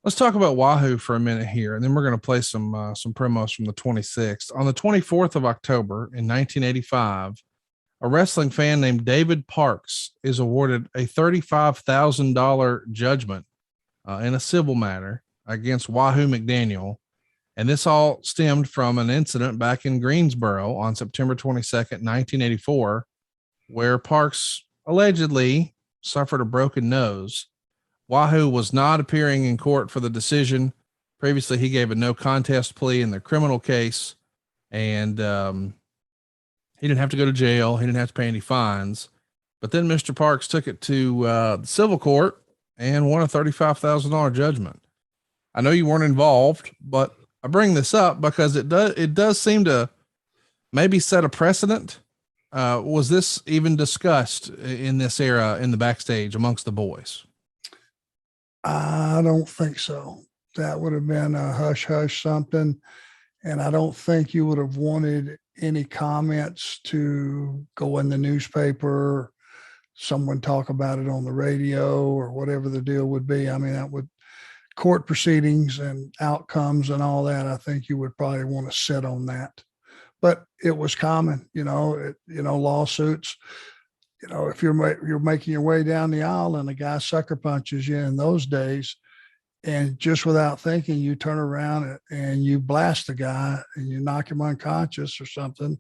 Let's talk about Wahoo for a minute here, and then we're going to play some promos from the 26th. On the 24th of October in 1985, a wrestling fan named David Parks is awarded a $35,000 judgment in a civil matter against Wahoo McDaniel. And this all stemmed from an incident back in Greensboro on September 22nd, 1984, where Parks allegedly suffered a broken nose. Wahoo was not appearing in court for the decision. Previously, he gave a no contest plea in the criminal case, and he didn't have to go to jail. He didn't have to pay any fines. But then Mr. Parks took it to the civil court and won a $35,000 judgment. I know you weren't involved, but I bring this up because it does seem to maybe set a precedent. Was this even discussed in this era in the backstage amongst the boys? I don't think so. That would have been a hush hush something. And I don't think you would have wanted any comments to go in the newspaper, someone talk about it on the radio or whatever the deal would be. I mean, that would court proceedings and outcomes and all that. I think you would probably want to sit on that, but it was common, lawsuits, if you're making your way down the aisle and a guy sucker punches you in those days, and just without thinking, you turn around and you blast the guy and you knock him unconscious or something,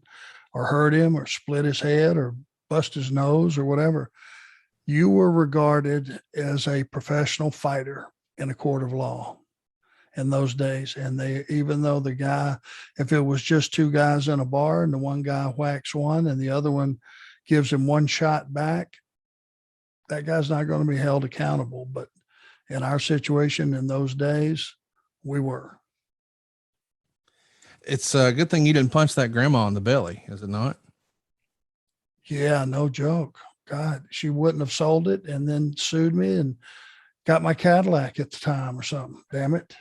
or hurt him or split his head or bust his nose or whatever, you were regarded as a professional fighter in a court of law in those days. And even though the guy, if it was just two guys in a bar and the one guy whacks one and the other one gives him one shot back, that guy's not going to be held accountable. But in our situation in those days, we were. It's a good thing you didn't punch that grandma in the belly, is it not? Yeah, no joke. God, she wouldn't have sold it and then sued me and got my Cadillac at the time or something. Damn it.